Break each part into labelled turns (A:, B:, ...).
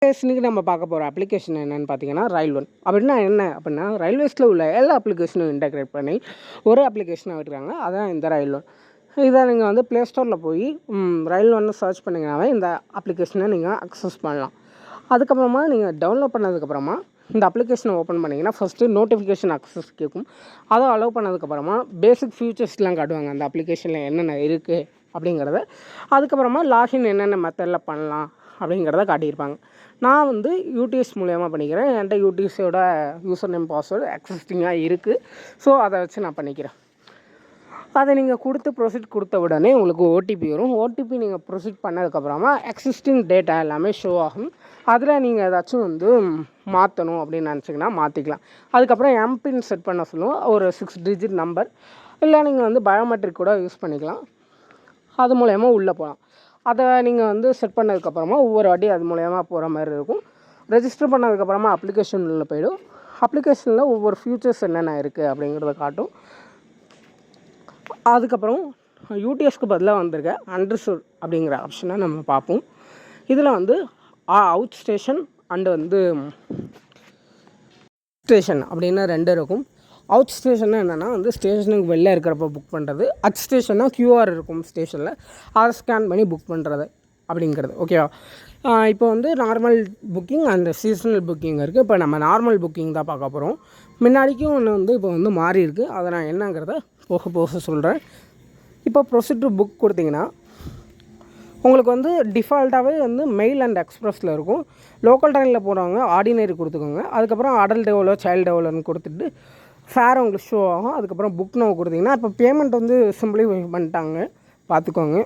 A: இன்னைக்கு நம்ம பார்க்க போகிற அப்ளிகேஷன் என்னென்னு பார்த்தீங்கன்னா ரயில் அப்படின்னா என்ன அப்படின்னா ரயில்வேஸில் உள்ள எல்லா அப்ளிகேஷனும் இன்டெகிரேட் பண்ணி ஒரு அப்ளிகேஷனாக விட்டுருக்காங்க. அதான் இந்த ரயில் இதை நீங்கள் வந்து ப்ளே ஸ்டோரில் போய் ரயில் சர்ச் பண்ணிங்கனாவே இந்த அப்ளிகேஷனை நீங்கள் அக்சஸ் பண்ணலாம். அதுக்கப்புறமா நீங்கள் டவுன்லோட் பண்ணதுக்கப்புறமா இந்த அப்ளிகேஷனை ஓப்பன் பண்ணிங்கன்னா ஃபஸ்ட்டு நோட்டிஃபிகேஷன் அக்சஸ் கேட்கும். அதை அலோவ் பண்ணதுக்கப்புறமா பேசிக் ஃபியூச்சர்ஸ்லாம் காட்டுவாங்க அந்த அப்ளிகேஷனில் என்னென்ன இருக்குது அப்படிங்கிறத. அதுக்கப்புறமா லாகின் என்னென்ன மெத்தடில் பண்ணலாம் அப்படிங்கிறத காட்டியிருப்பாங்க. நான் வந்து யூடிஎஸ் மூலயமா பண்ணிக்கிறேன். என்கிட்ட யூடிஎஸோட யூசர் நேம் பாஸ்வேர்டு எக்ஸிஸ்டிங்காக இருக்குது. ஸோ அதை வச்சு நான் பண்ணிக்கிறேன். அதை நீங்கள் ப்ரொசீட் கொடுத்த உடனே உங்களுக்கு ஓடிபி வரும். ஓடிபி நீங்கள் ப்ரொசீட் பண்ணதுக்கப்புறமா எக்ஸிஸ்டிங் டேட்டா எல்லாமே ஷோ ஆகும். அதில் நீங்கள் ஏதாச்சும் வந்து மாற்றணும் அப்படின்னு நினச்சிங்கன்னா மாற்றிக்கலாம். அதுக்கப்புறம் எம்பின் செட் பண்ண சொல்லுவோம். ஒரு 6 டிஜிட் நம்பர் இல்லை நீங்கள் வந்து பயோமெட்ரிக் கூட யூஸ் பண்ணிக்கலாம். அது மூலயமா உள்ளே போகலாம். அதை நீங்கள் வந்து செட் பண்ணதுக்கப்புறமா ஒவ்வொரு வாட்டி அது மூலயமா போகிற மாதிரி இருக்கும். ரெஜிஸ்டர் பண்ணதுக்கப்புறமா அப்ளிகேஷனில் போய்டும். அப்ளிகேஷனில் ஒவ்வொரு ஃபியூச்சர்ஸ் என்னென்ன இருக்குது அப்படிங்கிறத காட்டும். அதுக்கப்புறம் யூடிஎஸ்க்கு பதிலாக வந்திருக்க அண்டர்ஸ்டுட் அப்படிங்கிற ஆப்ஷனை நம்ம பார்ப்போம். இதில் வந்து அவுட் ஸ்டேஷன் அண்டு வந்து ஸ்டேஷன் அப்படின்னு 2 இருக்கும். அவுட் ஸ்டேஷன்னா என்னென்னா வந்து ஸ்டேஷனுக்கு வெளில இருக்கிறப்ப புக் பண்ணுறது. அட் ஸ்டேஷன்னா கியூஆர் இருக்கும் ஸ்டேஷனில், அதை ஸ்கேன் பண்ணி புக் பண்ணுறது அப்படிங்கிறது. ஓகேவா? இப்போ வந்து normal booking and seasonal booking இருக்குது. இப்போ நம்ம நார்மல் புக்கிங் தான் பார்க்க போகிறோம். முன்னாடிக்கும் ஒன்று வந்து இப்போ வந்து மாறி இருக்குது. அதை நான் என்னங்கிறத போக சொல்கிறேன். இப்போ ப்ரொசீட் புக் கொடுத்தீங்கன்னா உங்களுக்கு வந்து டிஃபால்ட்டாகவே வந்து மெயில் அண்ட் எக்ஸ்பிரஸில் இருக்கும். லோக்கல் ட்ரெயினில் போகிறவங்க ஆர்டினரி கொடுத்துக்கோங்க. அதுக்கப்புறம் அடல்ட் எவ்வளோ சைல்டு எவ்வளோன்னு கொடுத்துட்டு ஃபேர் உங்களுக்கு ஷோ ஆகும். அதுக்கப்புறம் புக் நோ கொடுத்தீங்கன்னா இப்போ பேமெண்ட் வந்து சிம்பிளிஃபை பண்ணிட்டாங்க, பார்த்துக்கோங்க.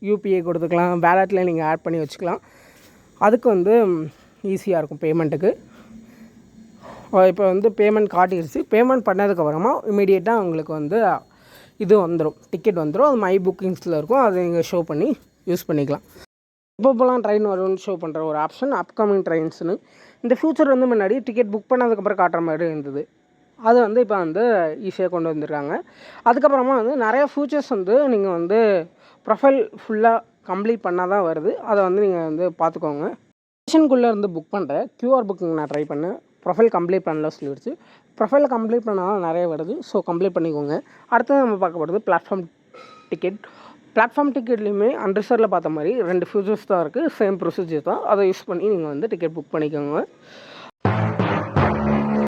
A: யூபிஐ கொடுத்துக்கலாம், வேலெட்டில் நீங்கள் ஆட் பண்ணி வச்சுக்கலாம். அதுக்கு வந்து ஈஸியாக இருக்கும் பேமெண்ட்டுக்கு. இப்போ வந்து பேமெண்ட் காட்டிடுச்சு. பேமெண்ட் பண்ணதுக்கப்புறமா இமீடியட்டாக உங்களுக்கு வந்து இது வந்துடும், டிக்கெட் வந்துடும். அது மை புக்கிங்ஸில் இருக்கும். அதை நீங்கள் ஷோ பண்ணி யூஸ் பண்ணிக்கலாம். இப்போலாம் ட்ரெயின் வரும்னு ஷோ பண்ணுற ஒரு ஆப்ஷன் அப்கமிங் ட்ரெயின்ஸ்னு. இந்த ஃபியூச்சர் வந்து முன்னாடி டிக்கெட் புக் பண்ணதுக்கப்புறம் காட்டுற மாதிரி இருந்தது. அது வந்து இப்போ வந்து ஈஸியாக கொண்டு வந்துருக்காங்க. அதுக்கப்புறமா வந்து நிறையா ஃபியூச்சர்ஸ் வந்து நீங்கள் வந்து ப்ரொஃபைல் ஃபுல்லாக கம்ப்ளீட் பண்ணால் தான் வருது. அதை வந்து நீங்கள் வந்து பார்த்துக்கோங்க. ஸ்டேஷனுக்குள்ளே இருந்து புக் பண்ணுற கியூஆர் புக்கிங் நான் ட்ரை பண்ணேன். ப்ரொஃபைல் கம்ப்ளீட் பண்ணல சொல்லிடுச்சு. ப்ரொஃபைலை கம்ப்ளீட் பண்ணால் நிறைய வருது. ஸோ கம்ப்ளீட் பண்ணிக்கோங்க. அடுத்தது நம்ம பார்க்க போகிறது பிளாட்ஃபார்ம் டிக்கெட். பிளாட்ஃபார்ம் டிக்கெட்லேயுமே அன்ரிசர்வில் பார்த்த மாதிரி 2 ஃபியூச்சர்ஸ் தான் இருக்குது. சேம் ப்ரொசீஜர் தான். அதை யூஸ் பண்ணி நீங்கள் வந்து டிக்கெட் புக் பண்ணிக்கோங்க.